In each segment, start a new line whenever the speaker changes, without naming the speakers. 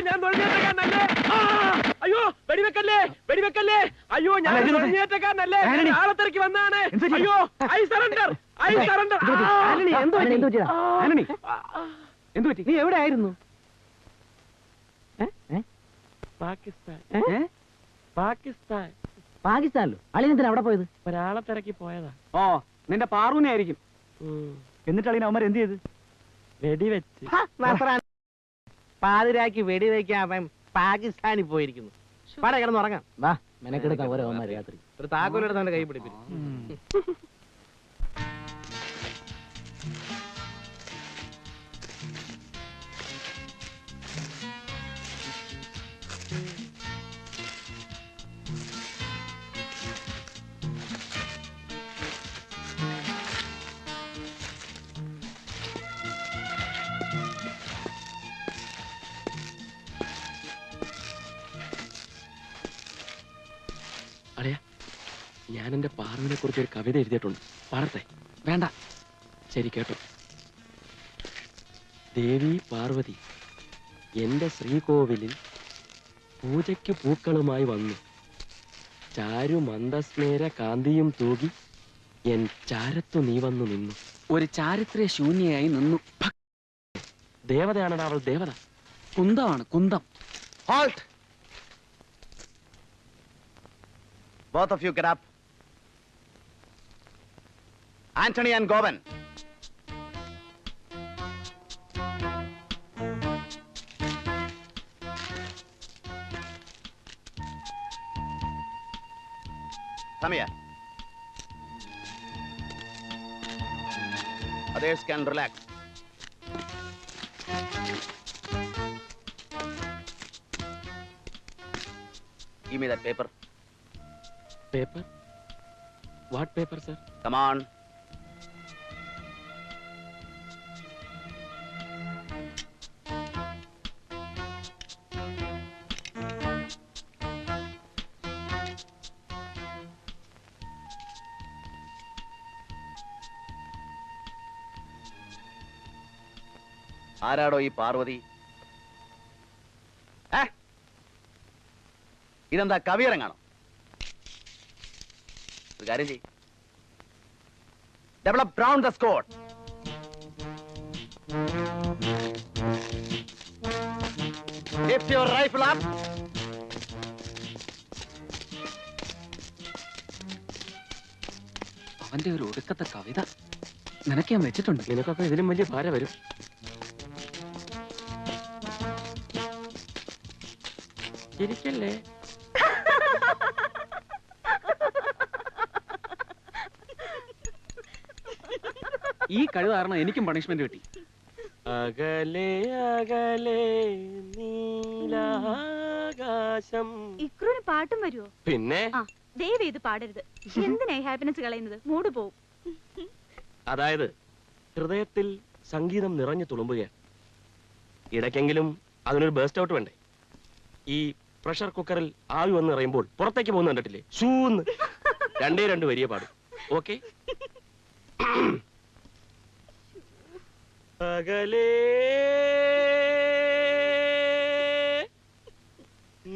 ഞാൻ നുഴഞ്ഞേറ്റക്കാരനല്ലേ? അയ്യോ വെടിവെക്കല്ലേ, വെടിവെക്കല്ലേ! അയ്യോ ഞാൻ നുഴഞ്ഞേറ്റക്കാരനല്ലേ? ആളത്തിറക്കി വന്നാണ്. അയ്യോ ഐ സറണ്ടർ, ഐ സറണ്ടർ.
നീ എവിടെ ആയിരുന്നു?
പാകിസ്ഥാൻ, പാകിസ്ഥാൻ.
പാകിസ്ഥാനിലോ? അളിനെന്തിനാ അവിടെ പോയത്?
ഒരാളെ തിരക്കി പോയതാ.
ഓ, നിന്റെ പാറൂനെ ആയിരിക്കും. എന്നിട്ട് അളിന് അവന്മാർ എന്ത് ചെയ്ത്?
വെടിവെച്ച്.
പാതിരാക്കി വെടിവെക്കാൻ അവൻ പാകിസ്ഥാനിൽ പോയിരിക്കുന്നു. പാടെ കിടന്നുറങ്ങാം. വാ, മെനക്കെടുക്കാം ഓരോ അവന്മാർ രാത്രി. ഒരു താക്കോലെടുത്ത് അവന്റെ കൈ പിടിപ്പിക്കും.
അളിയാ, ഞാൻ എന്റെ പാറുവിനെ കുറിച്ച് ഒരു കവിത എഴുതിയിട്ടുണ്ട്. പാടത്തെ? വേണ്ട. ശരി, കേട്ടോ. ദേവി പാർവതി എന്റെ ശ്രീകോവിലിൽ പൂജയ്ക്ക് പൂക്കളുമായി വന്നു. ചാരു മന്ദസ്മേര കാന്തിയും തൂകി എൻ ചാരത്തു നീ വന്നു നിന്നു.
ഒരു ചാരിത്ര്യ ശൂന്യയായി നിന്നു.
ദേവതയാണടാ അവൾ, ദേവത.
കുന്തമാണ്, കുന്തം.
Halt! Both of you get up. Anthony and Govan. Come here. Others can relax. Give me that paper.
Paper? What paper, sir?
Come on. ആരാടോ ഈ പാർവതി? ഇതെന്താ കവിയരങ്ങാണോ? ഒരു കാര്യം ചെയ്യ്. Develop round the squad. Keep your rifle up.
അവന്റെ ഒരു ഒടുക്കത്തെ കവിത നിനക്ക് ഞാൻ വെച്ചിട്ടുണ്ട്.
നിനക്കൊക്കെ ഇതിലും വലിയ ഭാര വരും. ചിരിക്കല്ലേ?
ഈ കഴിവ് കാരണം എനിക്കും പണിഷ്മെന്റ് കിട്ടി.
അകലെ അകലെ നീലാകാശം.
ഇക്രൂന് പാട്ടും വരുമോ?
പിന്നെ
ദയവ് ഇത് പാടരുത്. എന്തിനായി ഹാപ്പിനെസ് കളയുന്നത്? മൂഡ് പോവും.
അതായത് ഹൃദയത്തിൽ സംഗീതം നിറഞ്ഞു തുളുമ്പുകയാണ്. ഇടയ്ക്കെങ്കിലും അതിനൊരു ബേസ്റ്റ് ഔട്ട് വേണ്ടേ? ഈ പ്രഷർ കുക്കറിൽ ആവി വന്ന് നിറയുമ്പോൾ പുറത്തേക്ക് പോകുന്ന കണ്ടിട്ടില്ലേ? ഷൂന്ന് രണ്ടേ രണ്ട് വരിയ പാടും. ഓക്കെ? അകലേ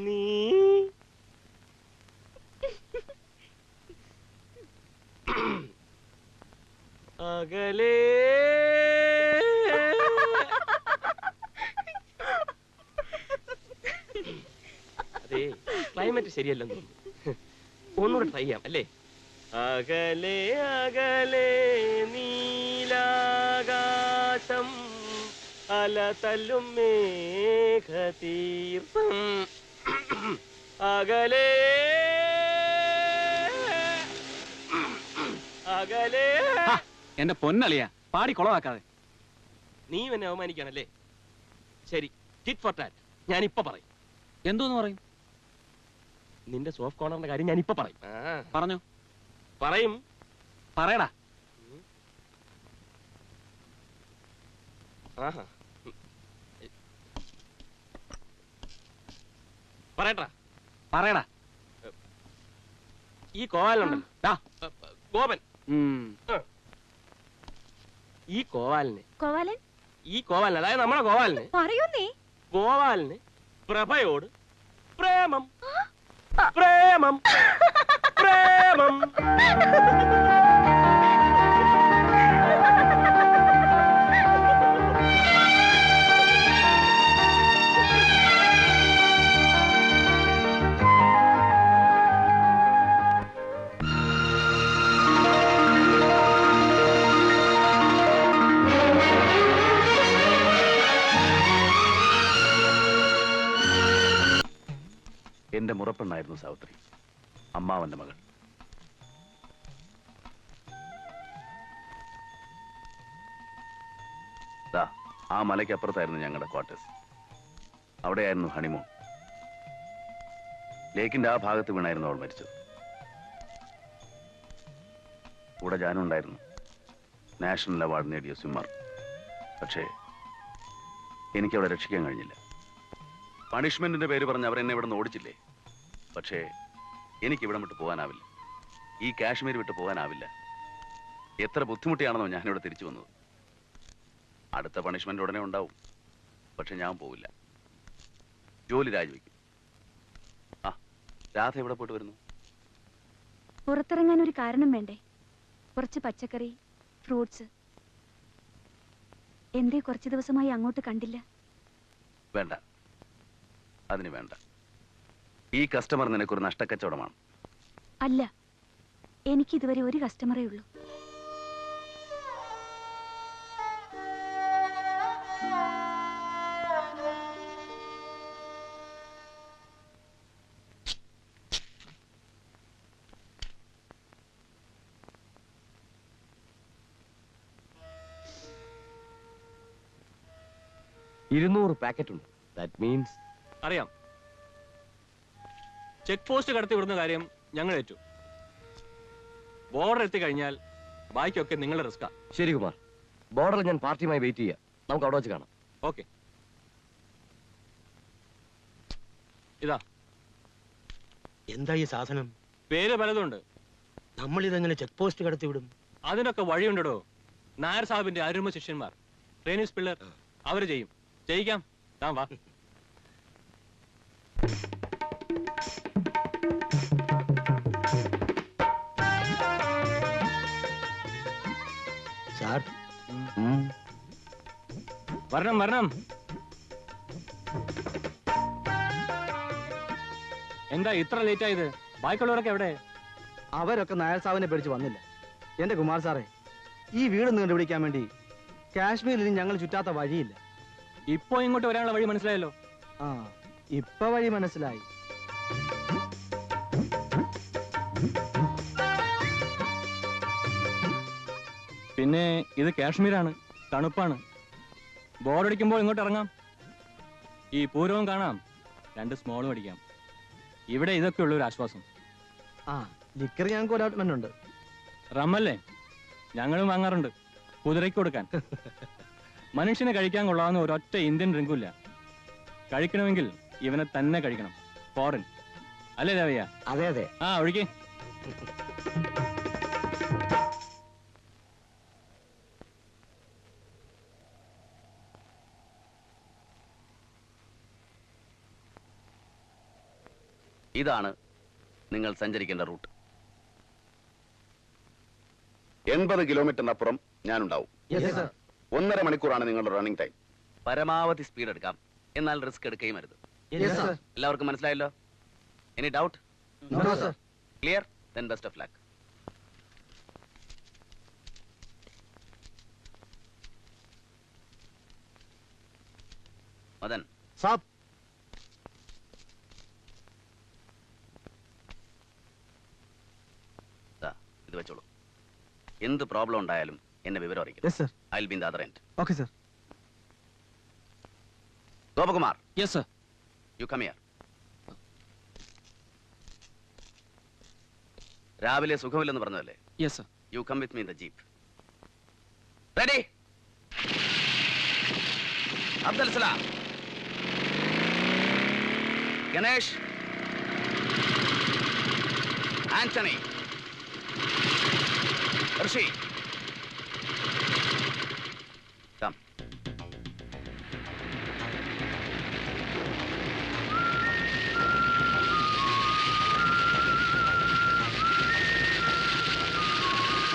നീ അകലേ അതെ, ക്ലൈമറ്റ് ശരിയല്ലെന്ന് തോന്നുന്നു. ഒന്നുകൂടെ ട്രൈ ചെയ്യാം അല്ലേ? അകലേ അകലേ നീലാകാശം അലതല്ലും മേഘതീർത്ഥം അകലേ അകലേ.
എന്റെ പൊന്നളിയാ, പാടി കൊളവാക്കാതെ.
നീ എന്നെ അവമാനിക്കാണല്ലേ? ശരി, ടിറ്റ് ഫോർ ടാറ്റ്. ഞാനിപ്പോ പറയും.
എന്തോന്ന് പറയും?
നിന്റെ സോഫ്റ്റ് കോർണറിന്റെ കാര്യം ഞാനിപ്പോ പറയും.
പറഞ്ഞോ.
പറയും.
പറയടാ.
പറയട്ടാ.
പറയടാ.
ഈ കോവാലുണ്ടല്ലോ ഗോപൻ, ഈ കോവാലിന്
കോവാലൻ?
ഈ കോവാലിന്, അതായത് നമ്മളെ കോവാലിന്
പറയൂ നീ.
ഗോവാലിന് പ്രഭയോട് പ്രേമം പ്രേമം പ്രേമം.
എന്റെ മുറപ്പെണ്ണായിരുന്നു സാവിത്രി, അമ്മാവന്റെ മകൾ. ദാ ആ മലയ്ക്കപ്പുറത്തായിരുന്നു ഞങ്ങളുടെ ക്വാർട്ടേഴ്സ്. അവിടെയായിരുന്നു ഹണിമൂൺ. ലേക്കിന്റെ ആ ഭാഗത്ത് വീണായിരുന്നു അവൾ മരിച്ചത്. കൂടെ ജാനും ഉണ്ടായിരുന്നു, നാഷണൽ അവാർഡ് നേടിയ സ്വിമ്മർ. പക്ഷേ എനിക്കവളെ രക്ഷിക്കാൻ കഴിഞ്ഞില്ല. പണിഷ്മെന്റിന്റെ പേര് പറഞ്ഞ് അവരെന്നെ ഇവിടെ നിന്ന് ഓടിച്ചില്ലേ? പക്ഷേ എനിക്ക് ഇവിടെ വിട്ട് പോകാനാവില്ല, ഈ കാശ്മീർ വിട്ട് പോകാനാവില്ല. എത്ര ബുദ്ധിമുട്ടിയാണെന്നോ ഞാനിവിടെ തിരിച്ചു വന്നത്. അടുത്ത പണിഷ്മെന്റ് ഉടനെ ഉണ്ടാവും, പക്ഷെ ഞാൻ പോവില്ല, ജോലി രാജിവെക്കും. ആ രാധ എവിടെ പോയിട്ട് വരുന്നു?
പുറത്തിറങ്ങാൻ ഒരു കാരണം വേണ്ടേ? കുറച്ച് പച്ചക്കറി, ഫ്രൂട്ട്സ്. എന്തേ കുറച്ച് ദിവസമായി അങ്ങോട്ട് കണ്ടില്ല?
വേണ്ട, അതിന് വേണ്ട. ഈ കസ്റ്റമർ നിനക്കൊരു നഷ്ടക്കച്ചവടമാണ്.
അല്ല, എനിക്ക് ഇതുവരെ ഒരു കസ്റ്റമറേ ഉള്ളൂ.
പാക്കറ്റ് ഉണ്ട്. ദാറ്റ് മീൻസ്
അറിയാം. ചെക്ക് പോസ്റ്റ് കടത്തി വിടുന്ന കാര്യം ഞങ്ങൾ ഏറ്റു. ബോർഡർ എത്തിക്കഴിഞ്ഞാൽ ബാക്കിയൊക്കെ നിങ്ങളുടെ റിസ്കാ.
ശരി കുമാർ, ബോർഡറിൽ ഞാൻ പാർട്ടിയുമായി വെയിറ്റ് ചെയ്യാം. നമുക്ക് അവിടെ വെച്ച് കാണാം.
ഓക്കെ. ഇതാ
എന്താ ഈ സാധനം?
പേര് പലതുണ്ട്.
നമ്മൾ ഇതെങ്ങനെ ചെക്ക് പോസ്റ്റ് കടത്തി വിടും?
അതിനൊക്കെ വഴിയുണ്ടോ. നായർ സാഹിബിന്റെ അരുമ ശിഷ്യന്മാർ റേനീസ് പിള്ളർ അവര് ചെയ്യും. ചെയ്യിക്കാം. താൻ വാ.
സാർ,
വരണം വരണം. എന്താ ഇത്ര ലേറ്റ് ആയത്? ബാക്കിയുള്ളവരൊക്കെ എവിടെ?
അവരൊക്കെ നായർ സാഹിബിനെ പേടിച്ച് വന്നില്ല. എന്റെ കുമാർ സാറേ, ഈ വീടൊന്ന് കണ്ടുപിടിക്കാൻ വേണ്ടി കാശ്മീരിൽ ഞങ്ങൾ ചുറ്റാത്ത വഴിയില്ല.
ഇപ്പോ ഇങ്ങോട്ട് വരാനുള്ള വഴി മനസ്സിലായല്ലോ.
ആ, ഇപ്പൊ വഴി മനസ്സിലായി.
പിന്നെ ഇത് കാശ്മീരാണ്, തണുപ്പാണ്. ബോറടിക്കുമ്പോൾ ഇങ്ങോട്ട് ഇറങ്ങാം. ഈ പൂരവും കാണാം, 2 സ്മോളും അടിക്കാം. ഇവിടെ ഇതൊക്കെ ഉള്ള ഒരു ആശ്വാസം.
ആ, ലിക്കർ ഞങ്ങൾക്ക് അലോട്ട്മെന്റ് ഉണ്ട്.
റമ്മല്ലേ ഞങ്ങളും വാങ്ങാറുണ്ട്, കുതിരയ്ക്ക് കൊടുക്കാൻ. മനുഷ്യന് കഴിക്കാൻ കൊള്ളാവുന്ന ഒരൊറ്റ ഇന്ത്യൻ ഡ്രിങ്കും ഇല്ല. കഴിക്കണമെങ്കിൽ ഇവനെ തന്നെ കഴിക്കണം. ഫോറിൻ അല്ലേ രാവയ്യ?
അതെ അതെ.
ആ ഒഴിക്കേ.
ഇതാണ് നിങ്ങൾ സഞ്ചരിക്കേണ്ട റൂട്ട്. 80 കിലോമീറ്ററിനപ്പുറം ഞാനുണ്ടാവും. 1.5 മണിക്കൂറാണ് നിങ്ങളുടെ റണ്ണിംഗ് ടൈം. പരമാവധി സ്പീഡ് എടുക്കാം, എന്നാൽ റിസ്ക് എടുക്കുകയും അരുത്. എല്ലാവർക്കും മനസ്സിലായല്ലോ? Any doubt? Clear? Then best of luck. Madan
സാബ്,
ഇത് വെച്ചോളൂ. എന്ത് പ്രോബ്ലം ഉണ്ടായാലും എന്നെ വിവരം അറിയിക്കും.
Yes sir.
I will be in the other end.
Okay sir.
Gopakumar,
yes sir.
You come here. രാവിലെ സുഖമില്ലെന്ന് പറഞ്ഞതല്ലേ?
Yes sir.
You come with me in the jeep. Ready? Abdul Salam, Ganesh, Antony, Rishi,